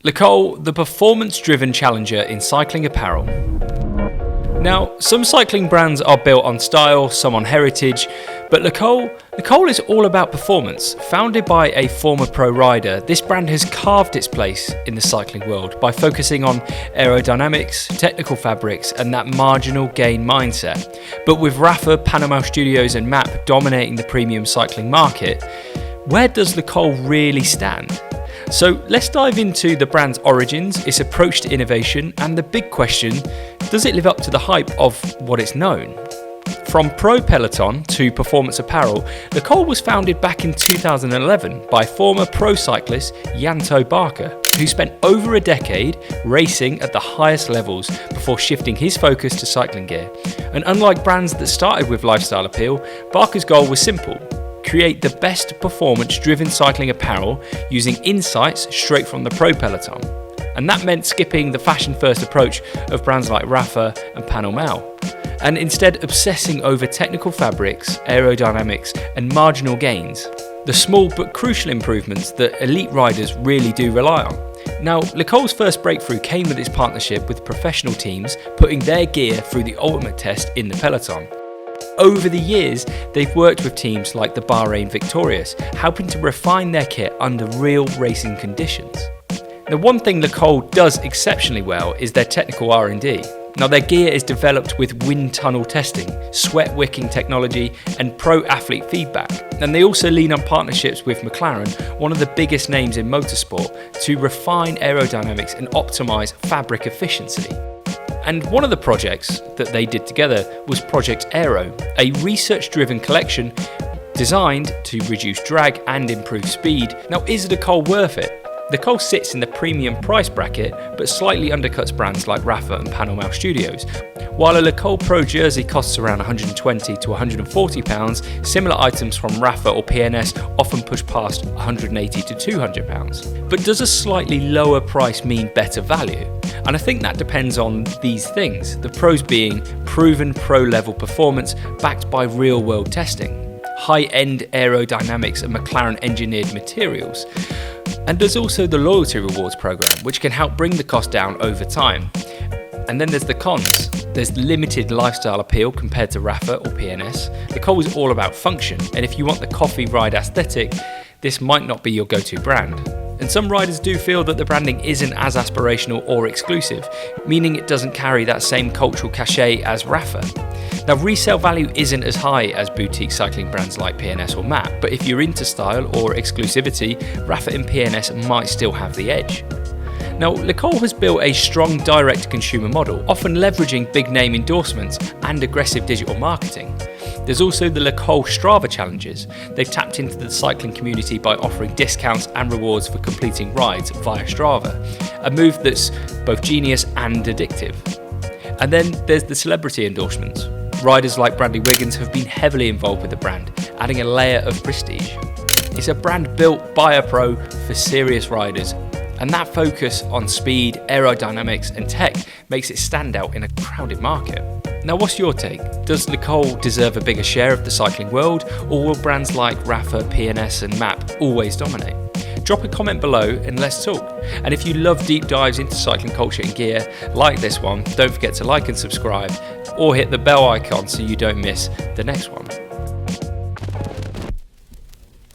Le, the performance-driven challenger in cycling apparel. Now, some cycling brands are built on style, some on heritage, but Le is all about performance. Founded by a former pro rider, this brand has carved its place in the cycling world by focusing on aerodynamics, technical fabrics, and that marginal gain mindset. But with Rapha, Panama Studios, and MAP dominating the premium cycling market, where does Le really stand? So let's dive into the brand's origins, its approach to innovation, and the big question, does it live up to the hype of what it's known? From pro peloton to performance apparel, Le was founded back in 2011 by former pro cyclist Yanto Barker, who spent over a decade racing at the highest levels before shifting his focus to cycling gear. And unlike brands that started with lifestyle appeal, Barker's goal was simple: create the best performance-driven cycling apparel using insights straight from the pro peloton. And that meant skipping the fashion-first approach of brands like Rapha and Panama, and instead obsessing over technical fabrics, aerodynamics, and marginal gains, the small but crucial improvements that elite riders really do rely on. Now, Le's first breakthrough came with its partnership with professional teams putting their gear through the ultimate test in the peloton. Over the years, they've worked with teams like the Bahrain Victorious, helping to refine their kit under real racing conditions. Now, one thing Le does exceptionally well is their technical R&D. Now, their gear is developed with wind tunnel testing, sweat wicking technology, and pro athlete feedback. And they also lean on partnerships with McLaren, one of the biggest names in motorsport, to refine aerodynamics and optimize fabric efficiency. And one of the projects that they did together was Project Aero, a research-driven collection designed to reduce drag and improve speed. Now, is Le worth it? Le sits in the premium price bracket, but slightly undercuts brands like Rapha and Panama Studios. While a Le Pro jersey costs around £120 to £140, similar items from Rapha or PNS often push past £180 to £200. But does a slightly lower price mean better value? And I think that depends on these things, the pros being proven pro-level performance backed by real-world testing, high-end aerodynamics and McLaren-engineered materials. And there's also the loyalty rewards program, which can help bring the cost down over time. And then there's the cons. There's limited lifestyle appeal compared to Rapha or PNS. Le is all about function, and if you want the coffee ride aesthetic, this might not be your go-to brand. And some riders do feel that the branding isn't as aspirational or exclusive, meaning it doesn't carry that same cultural cachet as Rapha. Now, resale value isn't as high as boutique cycling brands like PNS or MAP, but if you're into style or exclusivity, Rapha and PNS might still have the edge. Now, Le has built a strong direct-to-consumer model, often leveraging big-name endorsements and aggressive digital marketing. There's also the Le Strava challenges. They've tapped into the cycling community by offering discounts and rewards for completing rides via Strava, a move that's both genius and addictive. And then there's the celebrity endorsements. Riders like Bradley Wiggins have been heavily involved with the brand, adding a layer of prestige. It's a brand built by a pro for serious riders, and that focus on speed, aerodynamics, and tech makes it stand out in a crowded market. Now, what's your take? Does Le deserve a bigger share of the cycling world, or will brands like Rapha, PNS, and MAP always dominate? Drop a comment below and let's talk. And if you love deep dives into cycling culture and gear like this one, don't forget to like and subscribe, or hit the bell icon so you don't miss the next one.